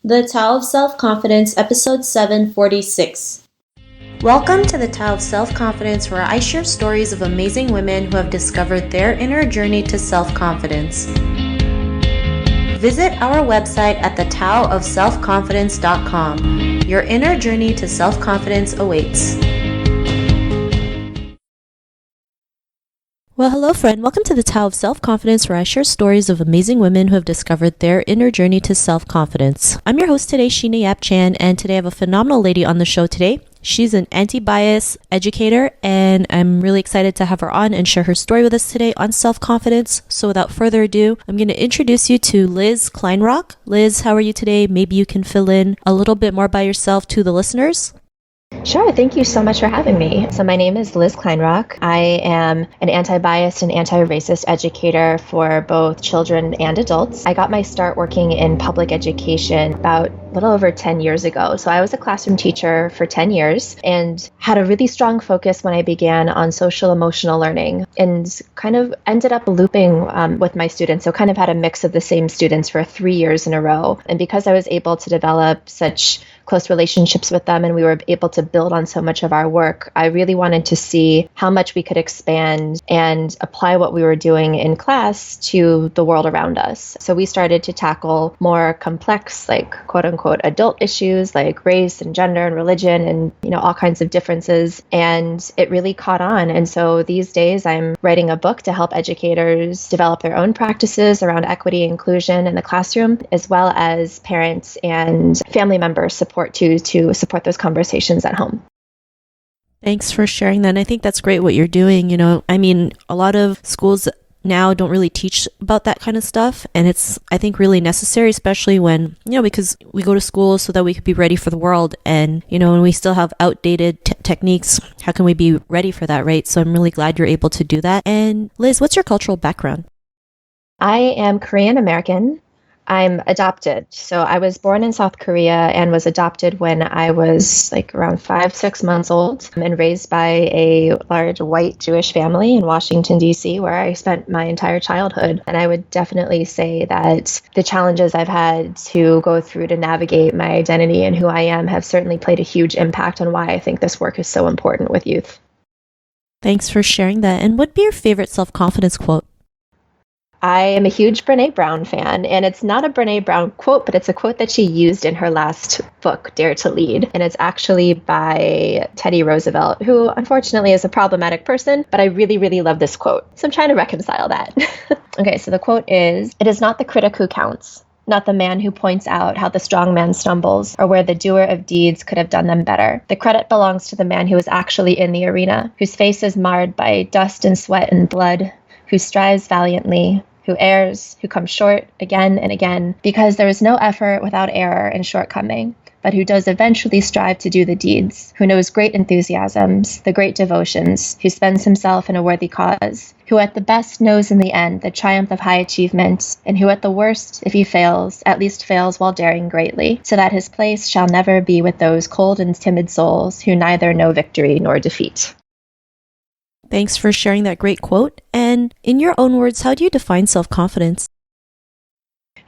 The Tao of Self-Confidence, Episode 746. Welcome to the Tao of Self-Confidence, where I share stories of amazing women who have discovered their inner journey to self-confidence. Visit our website at thetaoofselfconfidence.com. Your inner journey to self-confidence awaits. Well, hello friend. Welcome to the Tao of Self-Confidence, where I share stories of amazing women who have discovered their inner journey to self-confidence. I'm your host today, Sheena Yap Chan, and today I have a phenomenal lady on the show today. She's an anti-bias educator, and I'm really excited to have her on and share her story with us today on self-confidence. So without further ado, I'm going to introduce you to Liz Kleinrock. Liz, how are you today? Maybe you can fill in a little bit more by yourself to the listeners. Sure. Thank you so much for having me. So my name is Liz Kleinrock. I am an anti-biased and anti-racist educator for both children and adults. I got my start working in public education about a little over 10 years ago. So I was a classroom teacher for 10 years and had a really strong focus when I began on social emotional learning and kind of ended up looping with my students. So kind of had a mix of the same students for 3 years in a row. And because I was able to develop such close relationships with them and we were able to build on so much of our work, I really wanted to see how much we could expand and apply what we were doing in class to the world around us. So we started to tackle more complex, like quote unquote adult issues like race and gender and religion and all kinds of differences. And it really caught on. And so these days I'm writing a book to help educators develop their own practices around equity and inclusion in the classroom, as well as parents and family members support to support those conversations at home. Thanks for sharing that. And I think that's great what you're doing. A lot of schools now don't really teach about that kind of stuff. And it's, I think, really necessary, especially when, because we go to school so that we could be ready for the world. And, when we still have outdated techniques, how can we be ready for that, right? So I'm really glad you're able to do that. And Liz, what's your cultural background? I am Korean American. I'm adopted. So I was born in South Korea and was adopted when I was like around 5-6 months old and raised by a large white Jewish family in Washington, D.C., where I spent my entire childhood. And I would definitely say that the challenges I've had to go through to navigate my identity and who I am have certainly played a huge impact on why I think this work is so important with youth. Thanks for sharing that. And what'd be your favorite self-confidence quote? I am a huge Brené Brown fan, and it's not a Brené Brown quote, but it's a quote that she used in her last book, Dare to Lead. And it's actually by Teddy Roosevelt, who unfortunately is a problematic person, but I really, really love this quote. So I'm trying to reconcile that. Okay, so the quote is, "It is not the critic who counts, not the man who points out how the strong man stumbles or where the doer of deeds could have done them better. The credit belongs to the man who is actually in the arena, whose face is marred by dust and sweat and blood, who strives valiantly, who errs, who comes short again and again, because there is no effort without error and shortcoming, but who does eventually strive to do the deeds, who knows great enthusiasms, the great devotions, who spends himself in a worthy cause, who at the best knows in the end the triumph of high achievement, and who at the worst, if he fails, at least fails while daring greatly, so that his place shall never be with those cold and timid souls who neither know victory nor defeat." Thanks for sharing that great quote. And in your own words, how do you define self-confidence?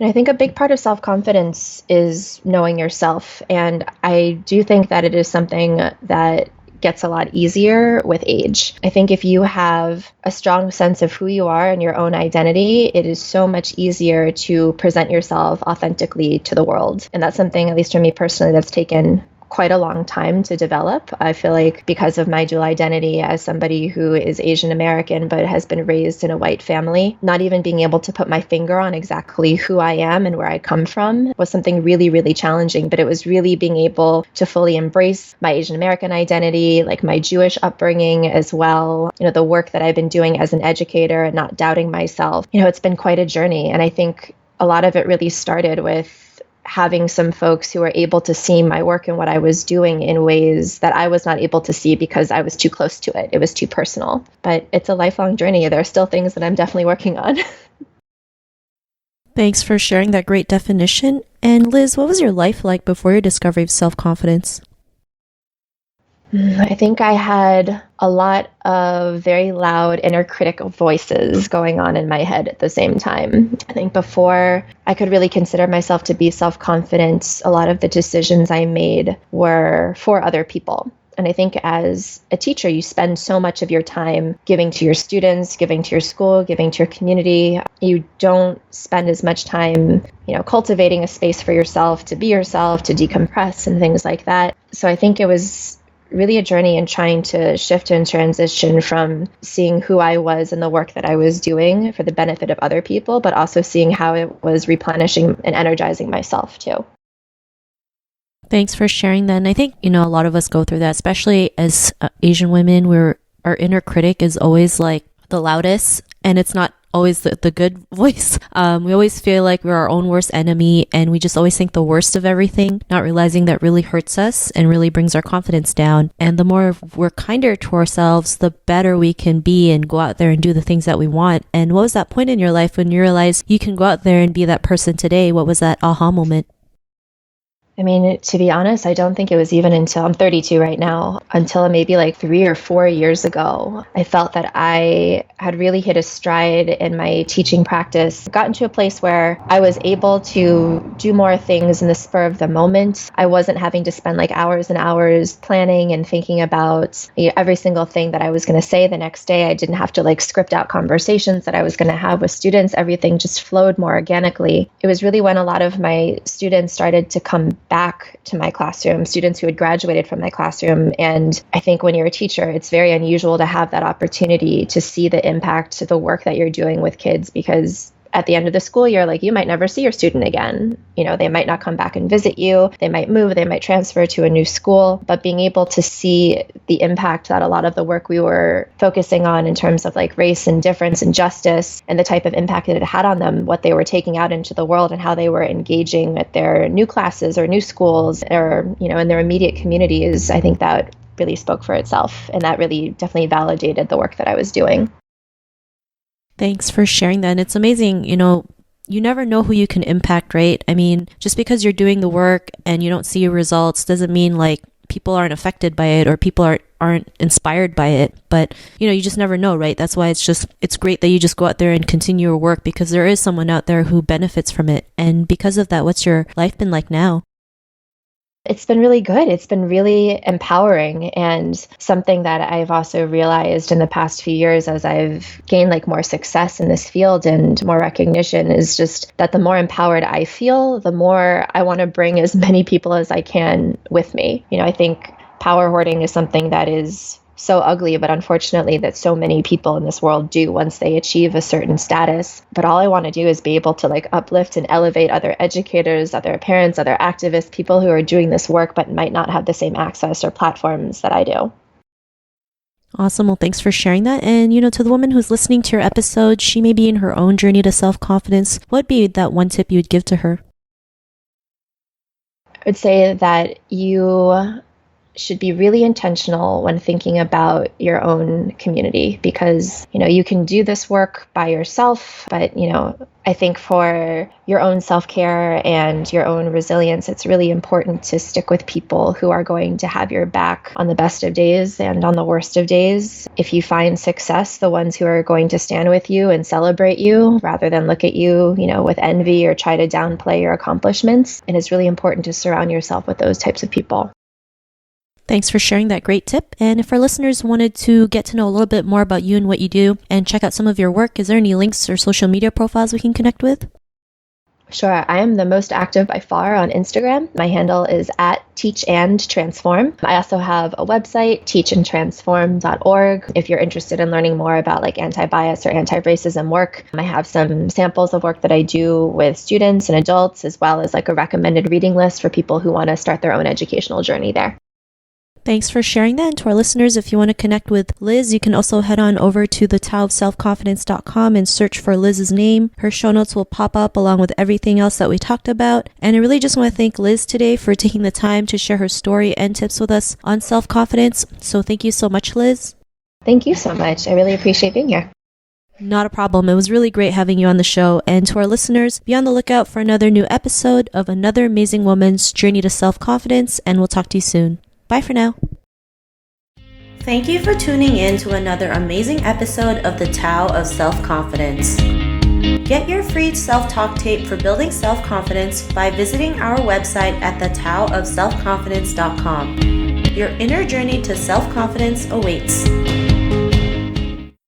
And I think a big part of self-confidence is knowing yourself. And I do think that it is something that gets a lot easier with age. I think if you have a strong sense of who you are and your own identity, it is so much easier to present yourself authentically to the world. And that's something, at least for me personally, that's taken quite a long time to develop. I feel like because of my dual identity as somebody who is Asian American but has been raised in a white family, not even being able to put my finger on exactly who I am and where I come from was something really, really challenging. But it was really being able to fully embrace my Asian American identity, like my Jewish upbringing as well, the work that I've been doing as an educator and not doubting myself. It's been quite a journey. And I think a lot of it really started with having some folks who were able to see my work and what I was doing in ways that I was not able to see because I was too close to it. It was too personal. But it's a lifelong journey. There are still things that I'm definitely working on. Thanks for sharing that great definition. And Liz, what was your life like before your discovery of self-confidence? I think I had a lot of very loud inner critic voices going on in my head at the same time. I think before I could really consider myself to be self-confident, a lot of the decisions I made were for other people. And I think as a teacher, you spend so much of your time giving to your students, giving to your school, giving to your community. You don't spend as much time, cultivating a space for yourself, to be yourself, to decompress and things like that. So I think it was really a journey in trying to shift and transition from seeing who I was and the work that I was doing for the benefit of other people, but also seeing how it was replenishing and energizing myself too. Thanks for sharing that. And I think, a lot of us go through that, especially as Asian women, where our inner critic is always like the loudest, and it's not always the good voice. We always feel like we're our own worst enemy, and we just always think the worst of everything, not realizing that really hurts us and really brings our confidence down. And the more we're kinder to ourselves, the better we can be and go out there and do the things that we want. And what was that point in your life when you realized you can go out there and be that person today? What was that aha moment? I mean, to be honest, I don't think it was even until I'm 32 right now, until maybe like 3 or 4 years ago, I felt that I had really hit a stride in my teaching practice, gotten to a place where I was able to do more things in the spur of the moment. I wasn't having to spend like hours and hours planning and thinking about every single thing that I was going to say the next day. I didn't have to like script out conversations that I was going to have with students. Everything just flowed more organically. It was really when a lot of my students started to come back to my classroom, students who had graduated from my classroom. And I think when you're a teacher, it's very unusual to have that opportunity to see the impact of the work that you're doing with kids, because at the end of the school year, like, you might never see your student again. They might not come back and visit you. They might move, they might transfer to a new school. But being able to see the impact that a lot of the work we were focusing on in terms of like race and difference and justice, and the type of impact that it had on them, what they were taking out into the world and how they were engaging at their new classes or new schools or, in their immediate communities, I think that really spoke for itself. And that really definitely validated the work that I was doing. Thanks for sharing that. And it's amazing, you never know who you can impact, right? I mean, just because you're doing the work and you don't see your results doesn't mean like people aren't affected by it or people aren't inspired by it. But, you just never know, right? That's why it's great that you just go out there and continue your work, because there is someone out there who benefits from it. And because of that, what's your life been like now? It's been really good. It's been really empowering, and something that I've also realized in the past few years as I've gained like more success in this field and more recognition is just that the more empowered I feel, the more I want to bring as many people as I can with me. I think power hoarding is something that is so ugly, but unfortunately that so many people in this world do once they achieve a certain status. But all I want to do is be able to like uplift and elevate other educators, other parents, other activists, people who are doing this work but might not have the same access or platforms that I do. Awesome. Well, thanks for sharing that. And, to the woman who's listening to your episode, she may be in her own journey to self-confidence. What would be that one tip you would give to her? I would say that you should be really intentional when thinking about your own community, because, you can do this work by yourself, but, I think for your own self-care and your own resilience, it's really important to stick with people who are going to have your back on the best of days and on the worst of days. If you find success, the ones who are going to stand with you and celebrate you rather than look at you, with envy or try to downplay your accomplishments. And it's really important to surround yourself with those types of people. Thanks for sharing that great tip. And if our listeners wanted to get to know a little bit more about you and what you do and check out some of your work, is there any links or social media profiles we can connect with? Sure. I am the most active by far on Instagram. My handle is @teachandtransform. I also have a website, teachandtransform.org. If you're interested in learning more about like anti-bias or anti-racism work, I have some samples of work that I do with students and adults, as well as like a recommended reading list for people who want to start their own educational journey there. Thanks for sharing that. And to our listeners, if you want to connect with Liz, you can also head on over to thetaoofselfconfidence.com and search for Liz's name. Her show notes will pop up along with everything else that we talked about. And I really just want to thank Liz today for taking the time to share her story and tips with us on self-confidence. So thank you so much, Liz. Thank you so much. I really appreciate being here. Not a problem. It was really great having you on the show. And to our listeners, be on the lookout for another new episode of another amazing woman's journey to self-confidence. And we'll talk to you soon. Bye for now. Thank you for tuning in to another amazing episode of the Tao of Self-Confidence. Get your free self-talk tape for building self-confidence by visiting our website at thetaoofselfconfidence.com. Your inner journey to self-confidence awaits.